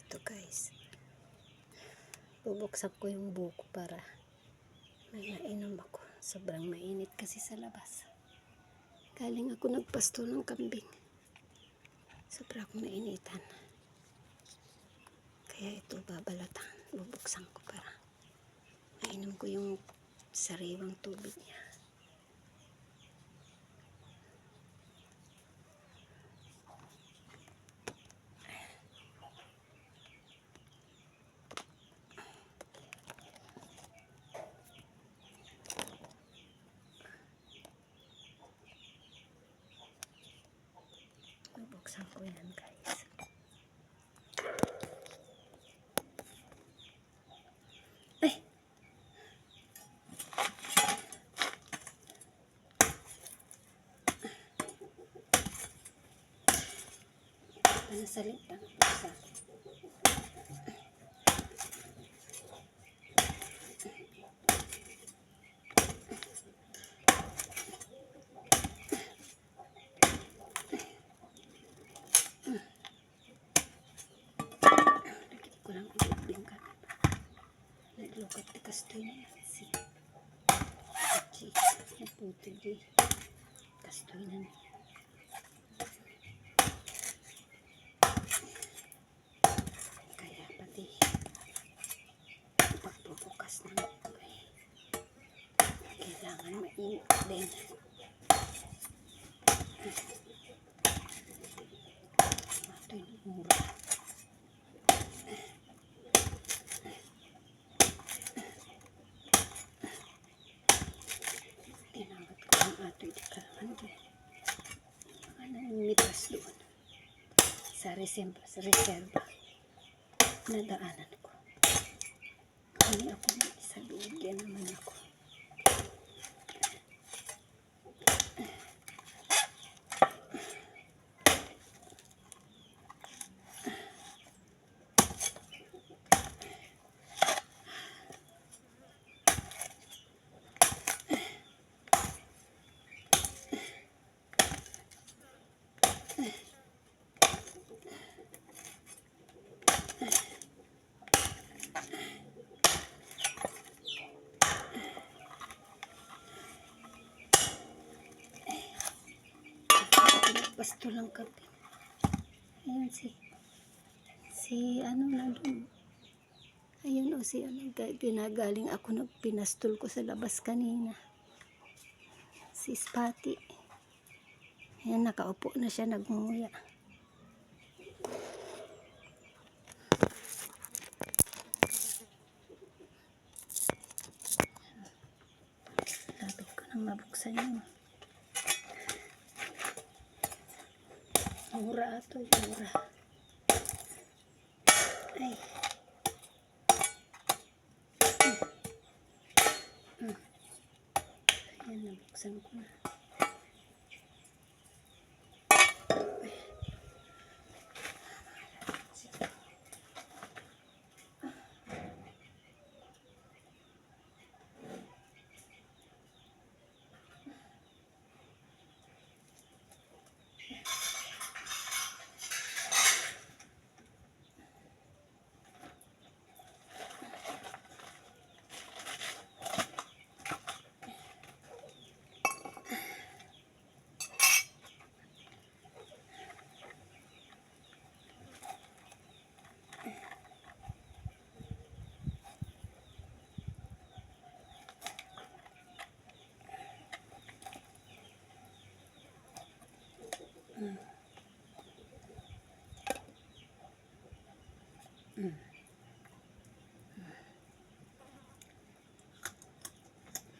Ito guys, bubuksan ko yung buko para may nainom ako. Sobrang mainit kasi sa labas. Galing ako nagpasto ng kambing. Sobra akong nainitan. Kaya ito babalatan. Bubuksan ko para mainom ko yung sariwang tubig niya. Bubuksan ko yan guys. Ay! Panasalit lang sa akin. Ko lang ibigling ka. Naglukat di kastoy na yan. Si Achi. Naputi di. Kastoy na niya. Kaya pati pagpupukas ng ito kailangan mainit din. Ito yung mura. Tinangat ko ang ato itikaran din. Ano yung mitas doon? Sa reserva. Nadaanan ko. Hindi ako sa bigyan naman ako. Pasto lang kape. Ayan si ano na doon. Ayun o si ano, ginagaling ako nagpinastol ko sa labas kanina. Si Spati. Ayan, nakaupo na siya, nagmunguya. Lapit ko nang mabuksan yun. Mura ito, mura. Ay. Ayan, nabuksan ko na.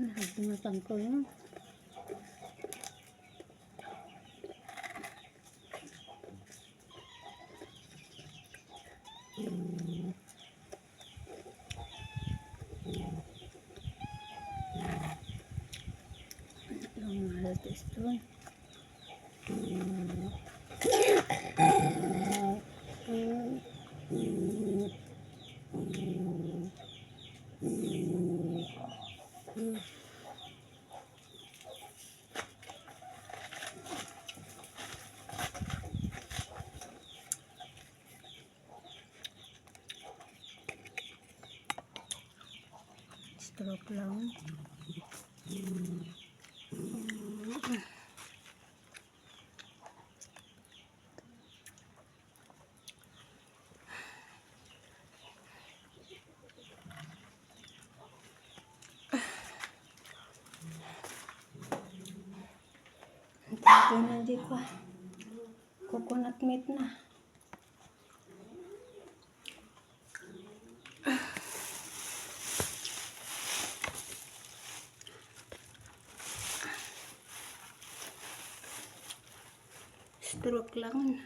Nakalimutan ko yun. Ang mahal ito. Stroke lang. Ito na di ko. Coconut meat na. Stroke lang.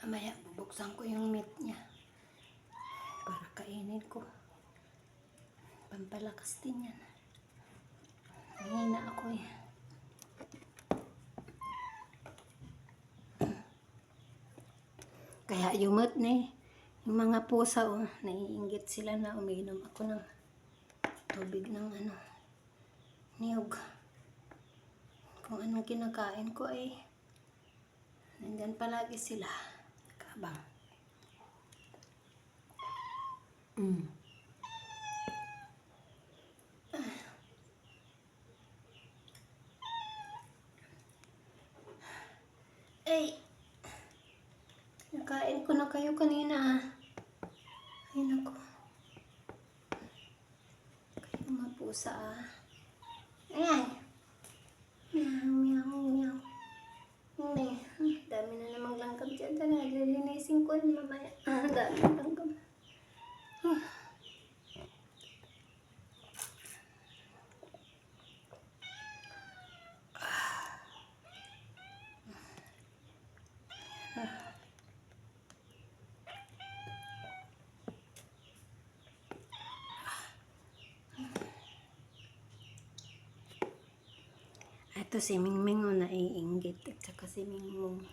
Mamaya bubuksan ko yung meat niya para kainin ko. Pampalakas din yan. Mahina ako eh. Kaya yumot na eh. Yung mga pusa oh, naiinggit sila na umiinom ako ng tubig ng niyog. Kung anong kinakain ko ay nandyan palagi sila. Kabang. Ay! Nakain ko na kayo kanina. Ay naku. Kayo mga pusa ah. Ayan. Meow, meow, meow. Dami na namang langgam dyan. Lilinisin ko yun mamaya. Dami na langgam. Ito si Mingming o naiinggit. At saka si Mingmong.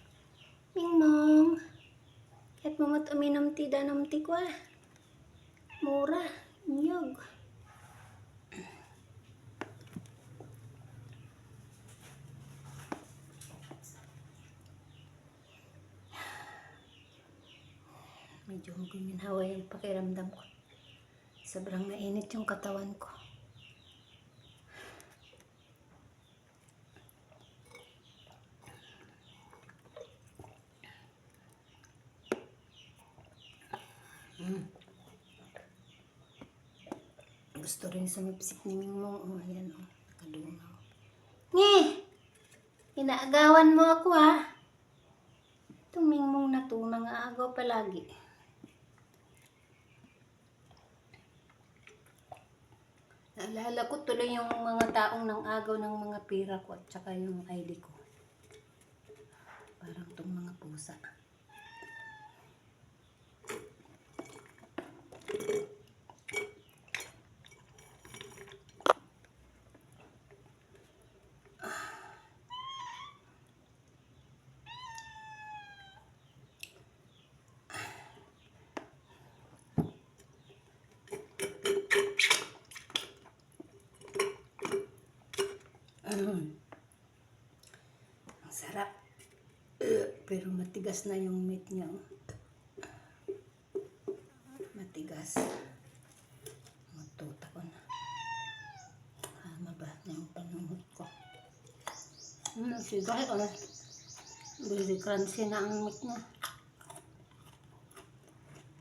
Mingmong! Kahit mamot uminom ti danom ti kwa. Mura. Nyog. Medyo guminhawa yung pakiramdam ko. Sobrang mainit yung katawan ko. Gusto rin sumipsip ni Mingmong. Oh, ayan oh. Nakadungaw. Nye! Inaagawan mo ako ha. Itong Mingmong na to, mga agaw palagi. Naalala ko tuloy yung mga taong nang agaw ng mga pira ko at saka yung ID ko. Parang itong mga pusa. Ang sarap. Pero matigas na yung meat niya. Oh. Matigas. Matuta ko na. Maba na yung panunod ko. Sigahe ko na. Very crunchy na ang meat niya.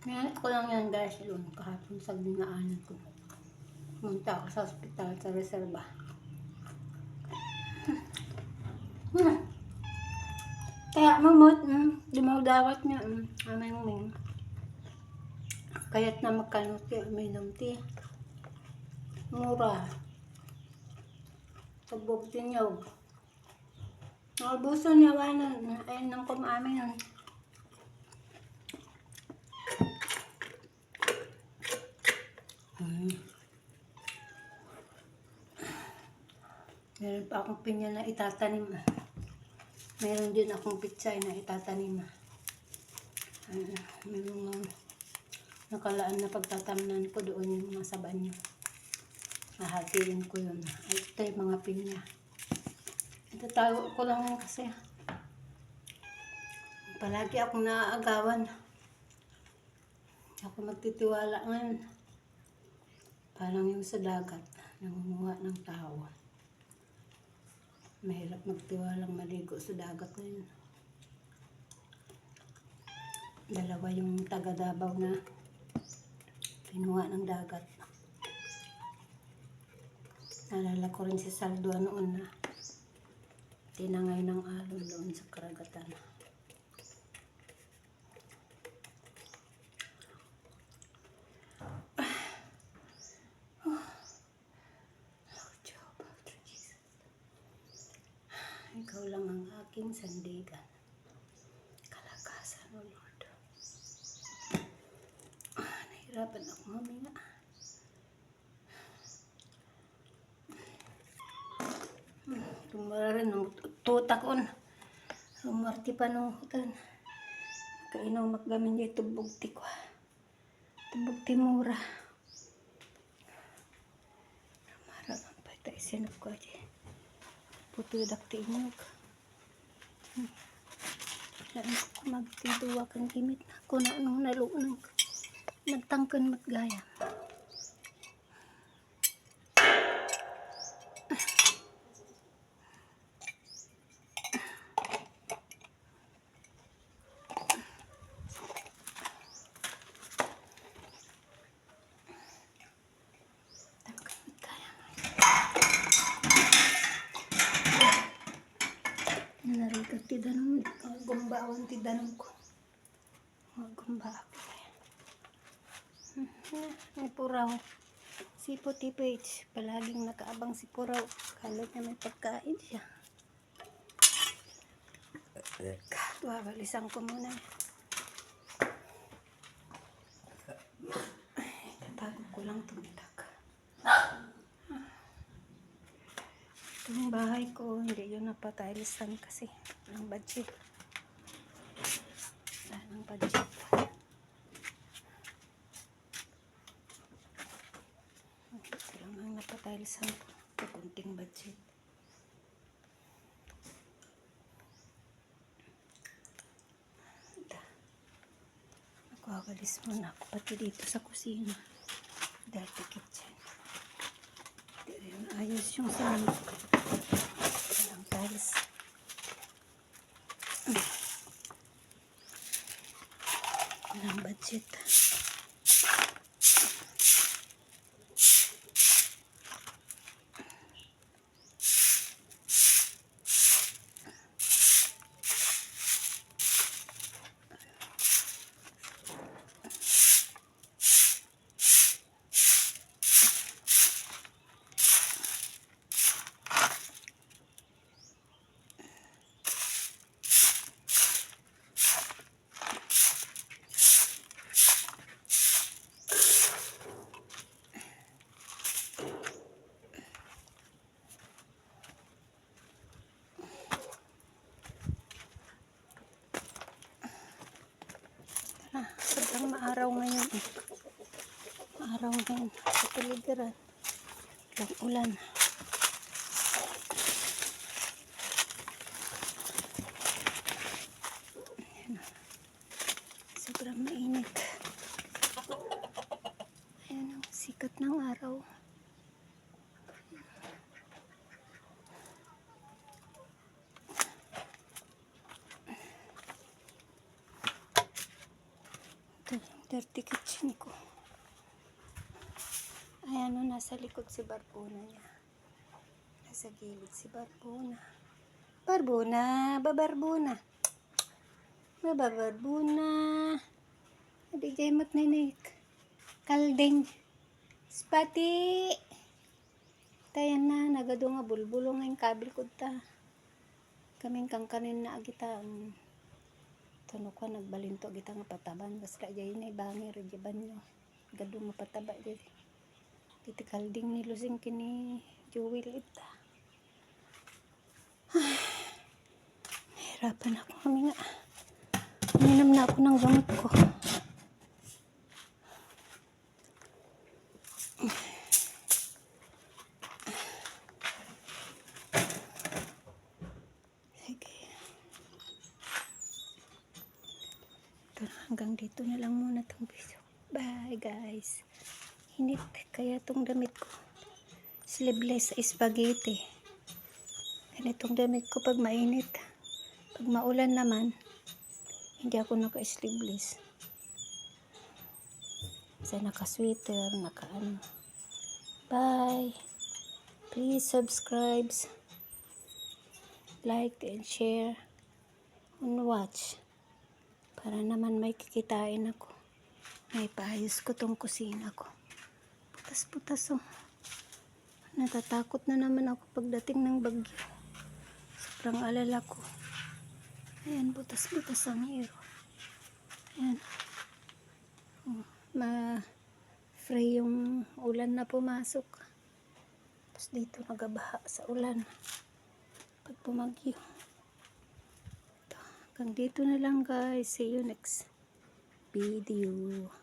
Ngayon ko lang yan guys. Doon kahapon sa ginaanan ko. Pumunta ako sa ospital sa reserva. Kaya mamot, limaw dawat niya, aming kaya't na magkanuti, uminom ti. Mura. Sabog tinyog. Nakabuso niya wanan, ayun nang kumamin yun. Meron pa akong pinya na itatanim. Meron din akong pitsay na itatanim. Meron nakalaan na pagtatamnan ko doon yung mga sa banyo. Hahatiin ko yun. Ay, ito yung mga pinya. Ito tayo ko lang kasi. Palagi akong naaagawan. Ako magtitiwala ngayon. Parang yung sa dagat. Nangunguha ng tao. Mahirap magtiwalang maligo sa dagat ngayon. Dalawa yung taga Davao na kinuha ng dagat. Naalala ko rin si Saldua noon na tinangay ng alon doon sa karagatan. Ikaw lang ang aking sandigan. Kalakasan, O Lord. Nahirapan ako huminga. Tumara rin ang tutak ko na. Rumarti pa nung hutan. Kainaw maggamin dito bugti ko. Bugti mura. Rumarang pa ito isinap ko aja. Puto dakti inyog. Lain ko magtiduwa kang gimit na ako na anong nalunang. Nagtangkan matgaya. Narito ti danong gumbawan ti danong ko. Gumba ako. May puraw. Si Puti Page. Palaging nakaabang si puraw. Kalat na may pagkain siya. Wawalisan ko muna. Tago ko lang tumitak. Itong bahay ko, hindi yun napatilisan kasi ng budget. Wala ng budget. Ito lang ang napatilisan ko. Ito kunting budget. Nagwagalis muna ako pati dito sa kusina. Dirty kitchen. Hindi rin ayos yung sahig. Walang tiles. Walang budget. Sobrang maaraw ngayon eh. Maaraw ngayon sa paligiran. Walang ulan. Ayan. Sobrang mainit. Ayan ang sikat ng araw. Dirty kitchen ko. Ayan o, nasa likod si Barbuna niya. Nasa gilid si Barbuna. Barbuna, babarbuna. Babarbuna. Adi jaymat ninik. Kalding. Spati. Tayan na, nagado nga bulbulong nga yung kabil ko ta. Kaming kang kanin na agita. Tuno ko nagbalinto kita nga pataban kas kaya yun ay bangir jaban nyo gado nga pataba dyan dito kalding ni lusing kini Jewel ita. Nahirapan ako huminga. Uminom na ako ng gamot ko. hanggang dito na lang muna tong video. Bye guys. Hinit kaya tong damit ko. Sleeveless spaghetti. Ganitong damit ko pag mainit. Pag maulan naman, hindi ako naka-sleeveless. Kasi naka-sweater, naka-ano. Bye. Please subscribe, like, and share, and watch. Para naman may kikitain ako. May paayos ko tong kusina ko. Putas-putas oh. Natatakot na naman ako pagdating ng bagyo. Sobrang alala ko. Ayan, butas-butas ang hero. Ayan. Oh, ma-free yung ulan na pumasok. Tapos dito nagabaha sa ulan. Pag bumagyo. Ito. Hanggang dito na lang guys. See you next video.